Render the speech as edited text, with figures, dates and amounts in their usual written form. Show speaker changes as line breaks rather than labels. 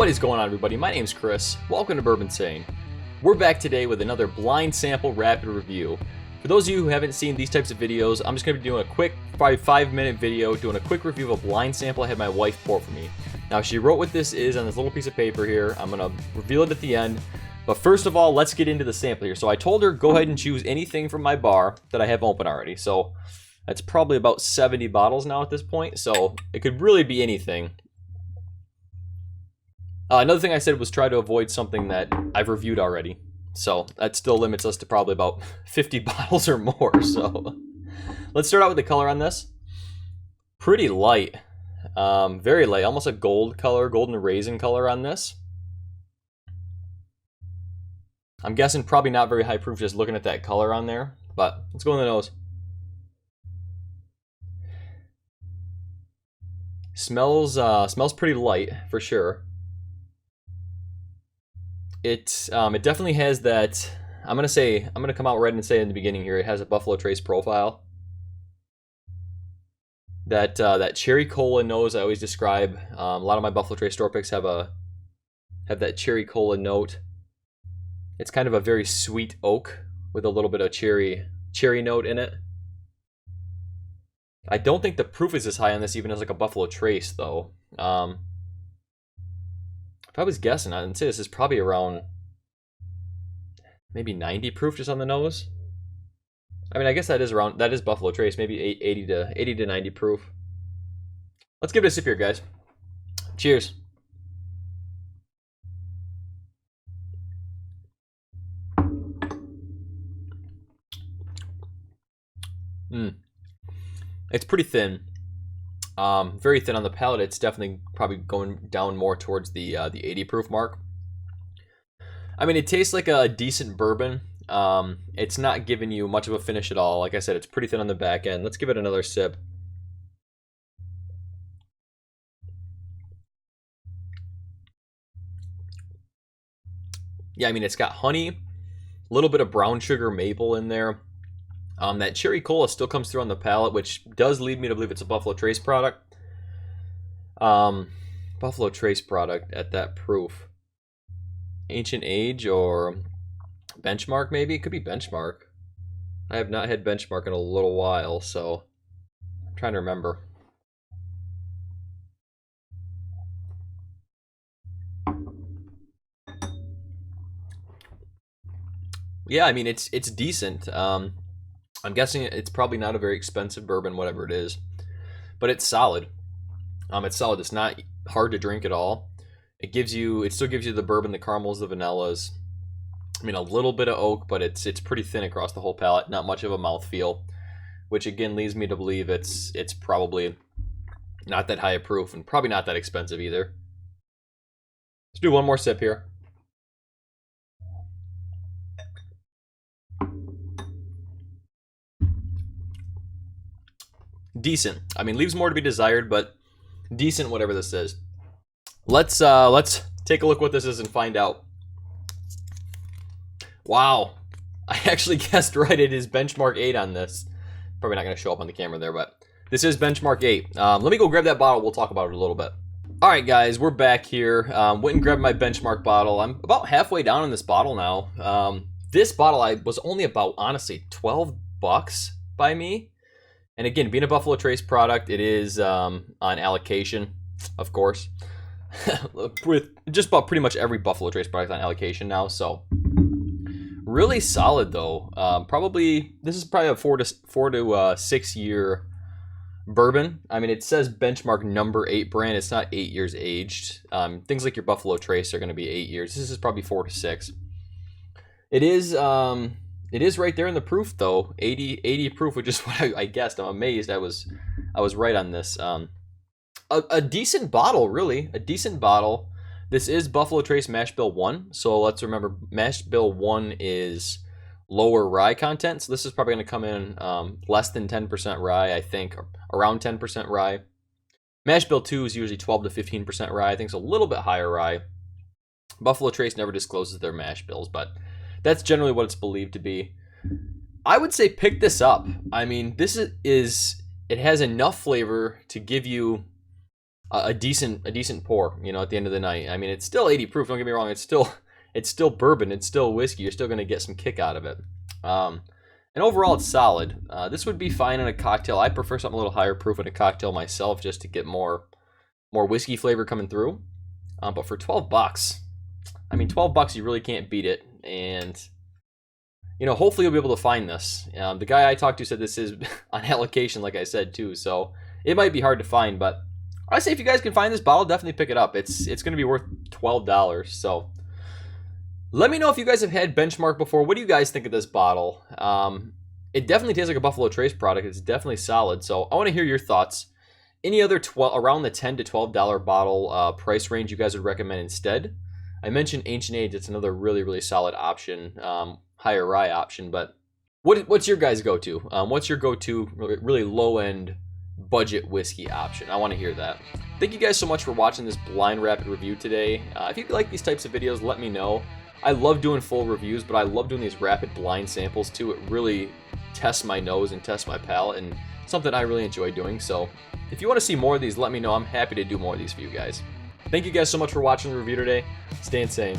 What is going on, everybody? My name's Chris. Welcome to Bourbinsane. We're back today with another blind sample rapid review. For those of you who haven't seen these types of videos, I'm just going to be doing a quick 5-minute video doing a quick review of a blind sample I had my wife pour for me. Now, she wrote what this is on this little piece of paper here. I'm going to reveal it at the end. But first of all, let's get into the sample here. So I told her, go ahead and choose anything from my bar that I have open already. So that's probably about 70 bottles now at this point. So it could really be anything. Another thing I said was try to avoid something that I've reviewed already. So that still limits us to probably about 50 bottles or more. So let's start out with the color on this. Pretty light. Very light. Almost a gold color, golden raisin color on this. I'm guessing probably not very high proof just looking at that color on there. But let's go in the nose. Smells pretty light for sure. It definitely has that. I'm gonna come out right and say in the beginning here. It has a Buffalo Trace profile. That cherry cola nose I always describe. A lot of my Buffalo Trace store picks have that cherry cola note. It's kind of a very sweet oak with a little bit of cherry note in it. I don't think the proof is as high on this even as like a Buffalo Trace though. If I was guessing, I'd say this is probably around maybe 90 proof just on the nose. I mean, I guess that is Buffalo Trace, maybe 80 to 90 proof. Let's give it a sip here, guys. Cheers. It's pretty thin. Very thin on the palate. It's definitely probably going down more towards the 80 proof mark. I mean, it tastes like a decent bourbon. It's not giving you much of a finish at all. Like I said, it's pretty thin on the back end. Let's give it another sip. Yeah, I mean, it's got honey, a little bit of brown sugar maple in there. That cherry cola still comes through on the palate, which does lead me to believe it's a Buffalo Trace product. Buffalo Trace product at that proof. Ancient Age or Benchmark, maybe? It could be Benchmark. I have not had Benchmark in a little while, so I'm trying to remember. Yeah, I mean, it's decent. I'm guessing it's probably not a very expensive bourbon, whatever it is, but it's solid. It's solid. It's not hard to drink at all. It still gives you the bourbon, the caramels, the vanillas. I mean, a little bit of oak, but it's pretty thin across the whole palate. Not much of a mouthfeel, which again leads me to believe it's probably not that high a proof and probably not that expensive either. Let's do one more sip here. Decent. I mean, leaves more to be desired, but decent whatever this is. Let's take a look what this is and find out. Wow. I actually guessed right. It is Benchmark 8 on this. Probably not going to show up on the camera there, but this is Benchmark 8. Let me go grab that bottle. We'll talk about it a little bit. All right, guys, we're back here. Went and grabbed my Benchmark bottle. I'm about halfway down in this bottle now. This bottle was only about, honestly, $12 by me. And again, being a Buffalo Trace product, it is on allocation, of course. With just about pretty much every Buffalo Trace product on allocation now. So really solid though. This is probably a 4 to 6 year bourbon. I mean, it says Benchmark number 8 brand. It's not 8 years aged. Things like your Buffalo Trace are going to be 8 years. This is probably 4 to 6. It is right there in the proof though, 80 proof, which is what I guessed. I'm amazed I was right on this. A decent bottle, really, a decent bottle. This is Buffalo Trace Mash Bill 1, so let's remember Mash Bill 1 is lower rye content, so this is probably going to come in less than 10% rye, I think, around 10% rye. Mash Bill 2 is usually 12 to 15% rye. I think it's a little bit higher rye. Buffalo Trace never discloses their mash bills, but that's generally what it's believed to be. I would say pick this up. I mean, it has enough flavor to give you a decent pour, you know, at the end of the night. I mean, it's still 80 proof. Don't get me wrong. It's still bourbon. It's still whiskey. You're still going to get some kick out of it. And overall, it's solid. This would be fine in a cocktail. I prefer something a little higher proof in a cocktail myself, just to get more whiskey flavor coming through. But for $12, I mean, $12, you really can't beat it. And you know, hopefully you'll be able to find this. The guy I talked to said this is on allocation, like I said too. So it might be hard to find, but I say if you guys can find this bottle, definitely pick it up. It's going to be worth $12. So let me know if you guys have had Benchmark before. What do you guys think of this bottle? It definitely tastes like a Buffalo Trace product. It's definitely solid. So I want to hear your thoughts. Any other around the $10 to $12 bottle price range you guys would recommend instead? I mentioned Ancient Age. It's another really, really solid option, higher rye option. But what's your guys' go-to? What's your go-to really low-end budget whiskey option? I want to hear that. Thank you guys so much for watching this blind rapid review today. If you like these types of videos, let me know. I love doing full reviews, but I love doing these rapid blind samples too. It really tests my nose and tests my palate, and something I really enjoy doing. So if you want to see more of these, let me know. I'm happy to do more of these for you guys. Thank you guys so much for watching the review today. Stay insane.